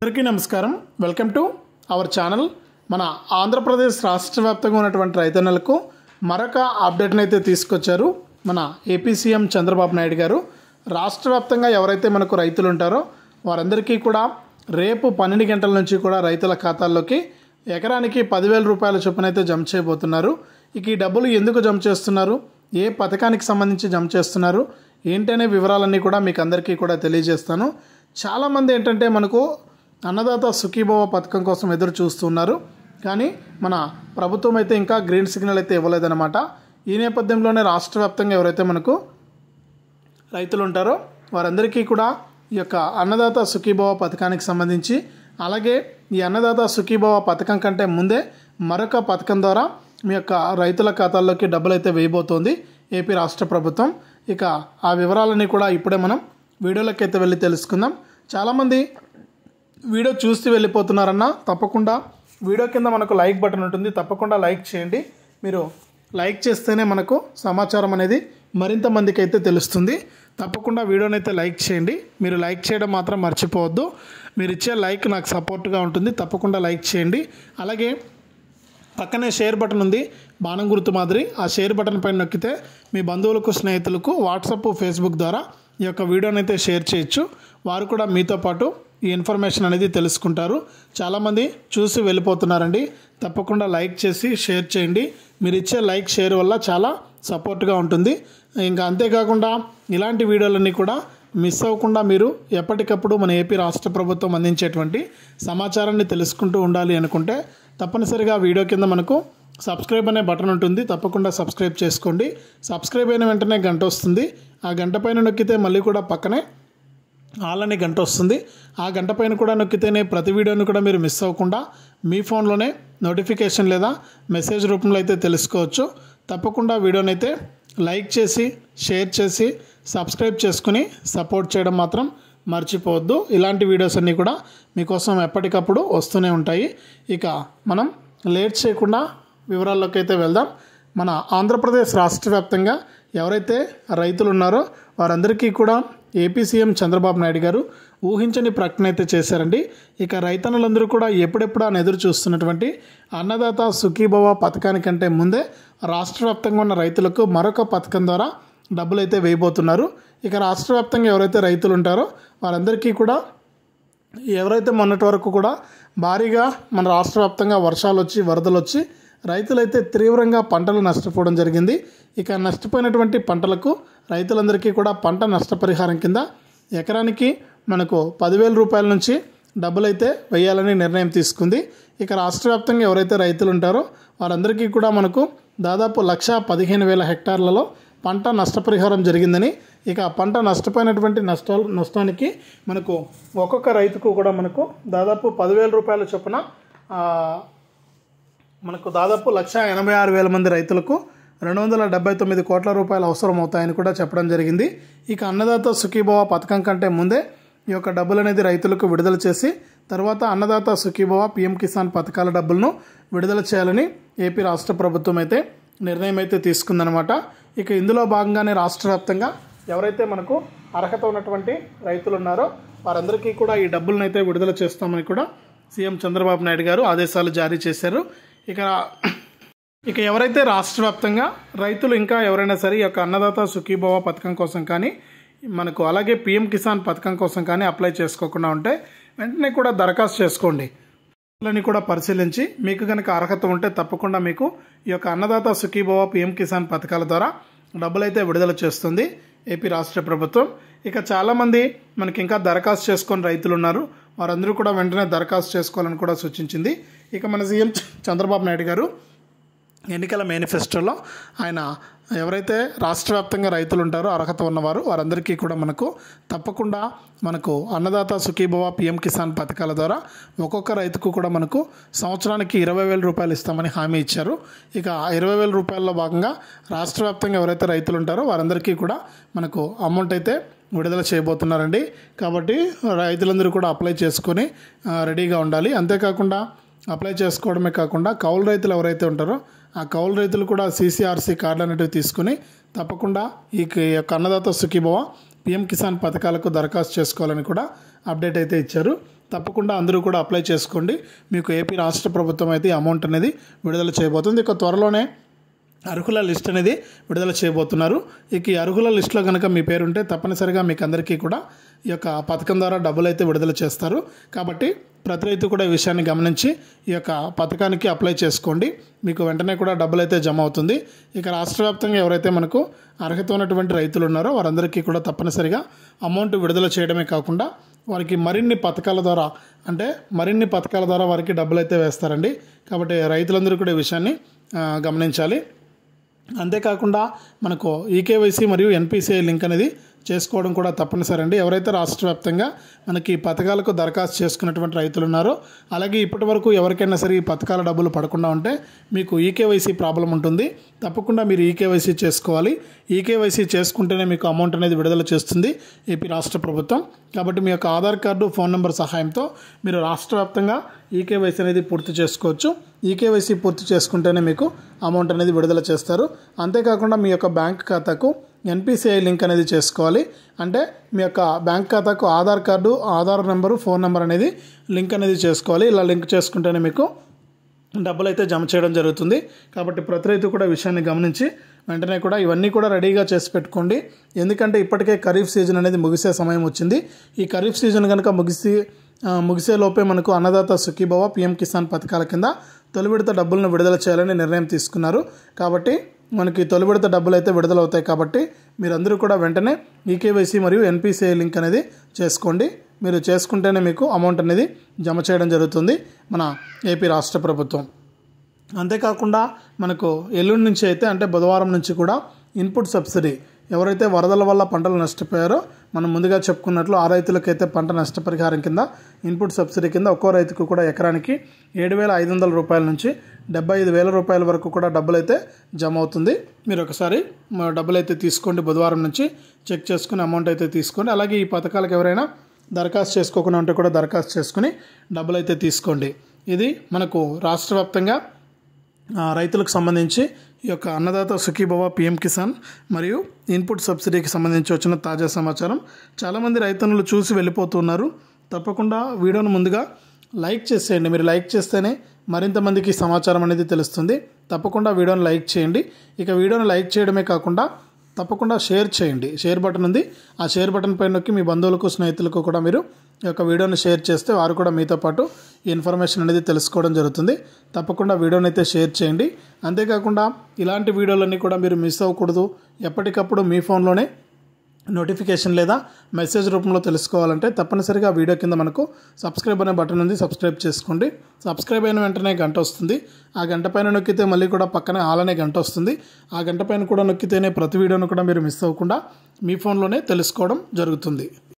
అందరికీ నమస్కారం. Welcome to our channel. మన ఆంధ్రప్రదేశ్ రాష్ట్ర వ్యాప్తంగా ఉన్నటువంటి రైతన్నలకు మరొక అప్డేట్ని అయితే తీసుకొచ్చారు మన ఏపీ సీఎం చంద్రబాబు నాయుడు గారు. రాష్ట్ర వ్యాప్తంగా ఎవరైతే మనకు రైతులు ఉంటారో వారందరికీ కూడా రేపు 12 గంటల నుంచి కూడా రైతుల ఖాతాల్లోకి ఎకరానికి 10,000 రూపాయల చొప్పున అయితే జమ చేయబోతున్నారు. ఇక ఈ డబ్బులు ఎందుకు జమ చేస్తున్నారు, ఏ పథకానికి సంబంధించి జమ చేస్తున్నారు ఏంటనే వివరాలన్నీ కూడా మీకు అందరికీ కూడా తెలియజేస్తాను. చాలామంది ఏంటంటే మనకు అన్నదాత సుఖీభవ పథకం కోసం ఎదురు చూస్తున్నారు, కానీ మన ప్రభుత్వం అయితే ఇంకా గ్రీన్ సిగ్నల్ అయితే ఇవ్వలేదన్నమాట. ఈ నేపథ్యంలోనే రాష్ట్ర వ్యాప్తంగా ఎవరైతే మనకు రైతులు ఉంటారో వారందరికీ కూడా ఈ యొక్క అన్నదాత సుఖీభవ పథకానికి సంబంధించి, అలాగే ఈ అన్నదాత సుఖీభవ పథకం కంటే ముందే మరొక పథకం ద్వారా మీ యొక్క రైతుల ఖాతాల్లోకి డబ్బులు అయితే వేయబోతోంది ఏపీ రాష్ట్ర ప్రభుత్వం. ఇక ఆ వివరాలన్నీ కూడా ఇప్పుడే మనం వీడియోలోకి అయితే వెళ్ళి తెలుసుకుందాం. చాలామంది వీడియో చూస్తూ వెళ్ళిపోతున్నారన్న, తప్పకుండా వీడియో కింద మనకు లైక్ బటన్ ఉంటుంది, తప్పకుండా లైక్ చేయండి. మీరు లైక్ చేస్తేనే మనకు సమాచారం అనేది మరింత మందికి అయితే తెలుస్తుంది. తప్పకుండా వీడియోని అయితే లైక్ చేయండి. మీరు లైక్ చేయడం మాత్రం మర్చిపోవద్దు. మీరు ఇచ్చే లైక్ నాకు సపోర్ట్గా ఉంటుంది, తప్పకుండా లైక్ చేయండి. అలాగే పక్కనే షేర్ బటన్ ఉంది, బాణం గుర్తు మాదిరి. ఆ షేర్ బటన్ పైన నొక్కితే మీ బంధువులకు, స్నేహితులకు వాట్సాప్, ఫేస్బుక్ ద్వారా ఈ యొక్క వీడియోని అయితే షేర్ చేయొచ్చు. వారు కూడా మీతో పాటు ఈ ఇన్ఫర్మేషన్ అనేది తెలుసుకుంటారు. చాలామంది చూసి వెళ్ళిపోతున్నారండి, తప్పకుండా లైక్ చేసి షేర్ చేయండి. మీరు ఇచ్చే లైక్, షేర్ వల్ల చాలా సపోర్ట్గా ఉంటుంది. ఇంకా అంతేకాకుండా ఇలాంటి వీడియోలన్నీ కూడా మిస్ అవ్వకుండా మీరు ఎప్పటికప్పుడు మన ఏపీ రాష్ట్ర ప్రభుత్వం అందించేటువంటి సమాచారాన్ని తెలుసుకుంటూ ఉండాలి అనుకుంటే తప్పనిసరిగా వీడియో కింద మనకు సబ్స్క్రైబ్ అనే బటన్ ఉంటుంది, తప్పకుండా సబ్స్క్రైబ్ చేసుకోండి. సబ్స్క్రైబ్ అయిన వెంటనే గంట వస్తుంది. ఆ గంట పైన నొక్కితే మళ్ళీ కూడా పక్కనే ఆల్ అనే గంట వస్తుంది. ఆ గంట పైన కూడా నొక్కితేనే ప్రతి వీడియోని కూడా మీరు మిస్ అవ్వకుండా మీ ఫోన్లోనే నోటిఫికేషన్ లేదా మెసేజ్ రూపంలో అయితే తెలుసుకోవచ్చు. తప్పకుండా వీడియోని అయితే లైక్ చేసి, షేర్ చేసి, సబ్స్క్రైబ్ చేసుకుని సపోర్ట్ చేయడం మాత్రం మర్చిపోవద్దు. ఇలాంటి వీడియోస్ అన్నీ కూడా మీకోసం ఎప్పటికప్పుడు వస్తూనే ఉంటాయి. ఇక మనం లేట్ చేయకుండా వివరాల్లోకి అయితే వెళ్దాం. మన ఆంధ్రప్రదేశ్ రాష్ట్ర వ్యాప్తంగా ఎవరైతే రైతులు ఉన్నారో వారందరికీ కూడా ఏపీ సీఎం చంద్రబాబు నాయుడు గారు ఊహించని ప్రకటన అయితే చేశారండి. ఇక రైతన్నులందరూ కూడా ఎప్పుడెప్పుడు అని ఎదురు చూస్తున్నటువంటి అన్నదాత సుఖీభవ పథకానికంటే ముందే రాష్ట్ర వ్యాప్తంగా ఉన్న రైతులకు మరొక పథకం ద్వారా డబ్బులు అయితే వేయబోతున్నారు. ఇక రాష్ట్ర వ్యాప్తంగా ఎవరైతే రైతులు ఉంటారో వారందరికీ కూడా ఎవరైతే మొన్నటి వరకు కూడా భారీగా మన రాష్ట్ర వ్యాప్తంగా వర్షాలు వచ్చి, వరదలు వచ్చి రైతులైతే తీవ్రంగా పంటలు నష్టపోవడం జరిగింది. ఇక నష్టపోయినటువంటి పంటలకు రైతులందరికీ కూడా పంట నష్టపరిహారం కింద ఎకరానికి మనకు 10,000 రూపాయల నుంచి డబ్బులైతే వేయాలని నిర్ణయం తీసుకుంది. ఇక రాష్ట్ర వ్యాప్తంగా ఎవరైతే రైతులు ఉంటారో వారందరికీ కూడా మనకు దాదాపు 1,15,000 హెక్టార్లలో పంట నష్టపరిహారం జరిగిందని, ఇక పంట నష్టపోయినటువంటి నష్టానికి మనకు ఒక్కొక్క రైతుకు కూడా మనకు దాదాపు 10,000 రూపాయల చొప్పున మనకు దాదాపు 1,86,000 మంది రైతులకు 279 కోట్ల రూపాయలు అవసరం అవుతాయని కూడా చెప్పడం జరిగింది. ఇక అన్నదాత సుఖీభవ పథకం కంటే ముందే ఈ యొక్క డబ్బులు అనేది రైతులకు విడుదల చేసి తర్వాత అన్నదాత సుఖీభవ, పీఎం కిసాన్ పథకాల డబ్బులను విడుదల చేయాలని ఏపీ రాష్ట్ర ప్రభుత్వం అయితే నిర్ణయం అయితే తీసుకుందనమాట. ఇక ఇందులో భాగంగానే రాష్ట్ర వ్యాప్తంగా ఎవరైతే మనకు అర్హత ఉన్నటువంటి రైతులు ఉన్నారో వారందరికీ కూడా ఈ డబ్బులను అయితే విడుదల చేస్తామని కూడా సీఎం చంద్రబాబు నాయుడు గారు ఆదేశాలు జారీ చేశారు. ఇక ఎవరైతే రాష్ట్ర వ్యాప్తంగా రైతులు ఇంకా ఎవరైనా సరే ఈ యొక్క అన్నదాత సుఖీభవ పథకం కోసం కానీ మనకు అలాగే పీఎం కిసాన్ పథకం కోసం కానీ అప్లై చేసుకోకుండా ఉంటే వెంటనే కూడా దరఖాస్తు చేసుకోండి. ని కూడా పరిశీలించి మీకు కనుక అర్హత ఉంటే తప్పకుండా మీకు ఈ యొక్క అన్నదాత సుఖీభవ, పీఎం కిసాన్ పథకాల ద్వారా డబ్బులైతే విడుదల చేస్తుంది ఏపీ రాష్ట్ర ప్రభుత్వం. ఇక చాలామంది మనకి ఇంకా దరఖాస్తు చేసుకొని రైతులు ఉన్నారు, వారందరూ కూడా వెంటనే దరఖాస్తు చేసుకోవాలని కూడా సూచించింది. ఇక మన సీఎం చంద్రబాబు నాయుడు గారు ఎన్నికల మేనిఫెస్టోలో ఆయన ఎవరైతే రాష్ట్ర వ్యాప్తంగా రైతులు ఉంటారో అర్హత ఉన్నవారు వారందరికీ కూడా మనకు తప్పకుండా మనకు అన్నదాత సుఖీభవ, పీఎం కిసాన్ పథకాల ద్వారా ఒక్కొక్క రైతుకు కూడా మనకు సంవత్సరానికి 20,000 రూపాయలు ఇస్తామని హామీ ఇచ్చారు. ఇక 20,000 రూపాయల్లో భాగంగా రాష్ట్ర వ్యాప్తంగా ఎవరైతే రైతులు ఉంటారో వారందరికీ కూడా మనకు అమౌంట్ అయితే విడుదల చేయబోతున్నారండి. కాబట్టి రైతులందరూ కూడా అప్లై చేసుకొని రెడీగా ఉండాలి. అంతేకాకుండా అప్లై చేసుకోవడమే కాకుండా కౌలు రైతులు ఎవరైతే ఉంటారో ఆ కౌలు రైతులు కూడా CCRC కార్డు అనేటివి తీసుకుని తప్పకుండా ఈ అన్నదాత సుఖీభవ, పీఎం కిసాన్ పథకాలకు దరఖాస్తు చేసుకోవాలని కూడా అప్డేట్ అయితే ఇచ్చారు. తప్పకుండా అందరూ కూడా అప్లై చేసుకోండి. మీకు ఏపీ రాష్ట్ర ప్రభుత్వం అయితే అమౌంట్ అనేది విడుదల చేయబోతుంది. ఇక త్వరలోనే అర్హుల లిస్ట్ అనేది విడుదల చేయబోతున్నారు. ఇక ఈ అర్హుల లిస్టులో కనుక మీ పేరు ఉంటే తప్పనిసరిగా మీకు అందరికీ కూడా ఈ యొక్క పథకం ద్వారా డబ్బులు అయితే విడుదల చేస్తారు. కాబట్టి ప్రతి రైతు కూడా ఈ విషయాన్ని గమనించి ఈ యొక్క పథకానికి అప్లై చేసుకోండి. మీకు వెంటనే కూడా డబ్బులు అయితే జమ అవుతుంది. ఇక రాష్ట్ర వ్యాప్తంగా ఎవరైతే మనకు అర్హత ఉన్నటువంటి రైతులు ఉన్నారో వారందరికీ కూడా తప్పనిసరిగా అమౌంట్ విడుదల చేయడమే కాకుండా వారికి మరిన్ని పథకాల ద్వారా వారికి డబ్బులు అయితే వేస్తారండి. కాబట్టి రైతులందరూ కూడా ఈ విషయాన్ని గమనించాలి. అంతేకాకుండా మనకు ఈకేవైసీ మరియు ఎన్పిసిఐ లింక్ అనేది చేసుకోవడం కూడా తప్పనిసరి అండి. ఎవరైతే రాష్ట్ర వ్యాప్తంగా మనకి పథకాలకు దరఖాస్తు చేసుకున్నటువంటి రైతులు ఉన్నారో, అలాగే ఇప్పటి వరకు ఎవరికైనా సరే ఈ పథకాల డబ్బులు పడకుండా ఉంటే మీకు ఈకేవైసీ ప్రాబ్లం ఉంటుంది. తప్పకుండా మీరు ఈకేవైసీ చేసుకోవాలి. ఈకేవైసీ చేసుకుంటేనే మీకు అమౌంట్ అనేది విడుదల చేస్తుంది ఏపీ రాష్ట్ర ప్రభుత్వం. కాబట్టి మీ యొక్క ఆధార్ కార్డు, ఫోన్ నెంబర్ సహాయంతో మీరు రాష్ట్ర వ్యాప్తంగా ఈకేవైసీ అనేది పూర్తి చేసుకోవచ్చు. ఈకేవైసీ పూర్తి చేసుకుంటేనే మీకు అమౌంట్ అనేది విడుదల చేస్తారు. అంతేకాకుండా మీ యొక్క బ్యాంక్ ఖాతాకు ఎన్పిసిఐ లింక్ అనేది చేసుకోవాలి. అంటే మీ యొక్క బ్యాంక్ ఖాతాకు Aadhaar card, Aadhaar number, phone number అనేది లింక్ అనేది చేసుకోవాలి. ఇలా లింక్ చేసుకుంటేనే మీకు డబ్బులు అయితే జమ చేయడం జరుగుతుంది. కాబట్టి ప్రతి రైతు కూడా విషయాన్ని గమనించి వెంటనే కూడా ఇవన్నీ కూడా రెడీగా చేసి పెట్టుకోండి. ఎందుకంటే ఇప్పటికే ఖరీఫ్ సీజన్ అనేది ముగిసే సమయం వచ్చింది. ఈ ఖరీఫ్ సీజన్ కనుక ముగిసే లోపే మనకు అన్నదాత సుఖీభవ, పిఎం కిసాన్ పథకాల కింద తొలి విడత డబ్బులను విడుదల చేయాలని నిర్ణయం తీసుకున్నారు. కాబట్టి మనకి తొలి విడత డబ్బులు అయితే విడుదలవుతాయి. కాబట్టి మీరందరూ కూడా వెంటనే ఈకేవైసీ మరియు ఎన్పిసిఐ లింక్ అనేది చేసుకోండి. మీరు చేసుకుంటేనే మీకు అమౌంట్ అనేది జమ చేయడం జరుగుతుంది మన ఏపీ రాష్ట్ర ప్రభుత్వం. అంతేకాకుండా మనకు ఎల్లుండి నుంచి అయితే అంటే బుధవారం నుంచి కూడా ఇన్పుట్ సబ్సిడీ ఎవరైతే వరదల వల్ల పంటలు నష్టపోయారో మనం ముందుగా చెప్పుకున్నట్లు ఆ రైతులకైతే పంట నష్టపరిహారం కింద ఇన్పుట్ సబ్సిడీ కింద ఒక్కో రైతుకు కూడా ఎకరానికి 7,500 రూపాయల నుంచి 75,000 రూపాయల వరకు కూడా డబ్బులు అయితే జమ అవుతుంది. మీరు ఒకసారి డబ్బులు అయితే తీసుకోండి. బుధవారం నుంచి చెక్ చేసుకుని అమౌంట్ అయితే తీసుకోండి. అలాగే ఈ పథకాలకు ఎవరైనా దరఖాస్తు చేసుకోకుండా ఉంటే కూడా దరఖాస్తు చేసుకుని డబ్బులు అయితే తీసుకోండి. ఇది మనకు రాష్ట్ర వ్యాప్తంగా రైతులకు సంబంధించి ఈ యొక్క అన్నదాత సుఖీభవ, పిఎం కిసాన్ మరియు ఇన్పుట్ సబ్సిడీకి సంబంధించి వచ్చిన తాజా సమాచారం. చాలామంది రైతన్నులు చూసి వెళ్ళిపోతున్నారు. తప్పకుండా వీడియోను ముందుగా లైక్ చేసేయండి. మీరు లైక్ చేస్తేనే మరింత మందికి సమాచారం అనేది తెలుస్తుంది. తప్పకుండా వీడియోను లైక్ చేయండి. ఇక వీడియోను లైక్ చేయడమే కాకుండా తప్పకుండా షేర్ చేయండి. షేర్ బటన్ ఉంది. ఆ షేర్ బటన్ పైన నొక్కి మీ బంధువులకు, స్నేహితులకు కూడా మీరు ఈ యొక్క వీడియోని షేర్ చేస్తే వారు కూడా మీతో పాటు ఈ ఇన్ఫర్మేషన్ అనేది తెలుసుకోవడం జరుగుతుంది. తప్పకుండా వీడియోని అయితే షేర్ చేయండి. అంతేకాకుండా ఇలాంటి వీడియోలన్నీ కూడా మీరు మిస్ అవ్వకూడదు. ఎప్పటికప్పుడు మీ ఫోన్లోనే నోటిఫికేషన్ లేదా మెసేజ్ రూపంలో తెలుసుకోవాలంటే తప్పనిసరిగా వీడియో కింద మనకు సబ్స్క్రైబ్ అనే బటన్ ఉంది. సబ్స్క్రైబ్ చేసుకోండి. సబ్స్క్రైబ్ అయిన వెంటనే గంట వస్తుంది. ఆ గంట పైన నొక్కితే మళ్ళీ కూడా పక్కనే ఆల్ అనే గంట వస్తుంది. ఆ గంట పైన కూడా నొక్కితేనే ప్రతి వీడియోను కూడా మీరు మిస్ అవ్వకుండా మీ ఫోన్లోనే తెలుసుకోవడం జరుగుతుంది.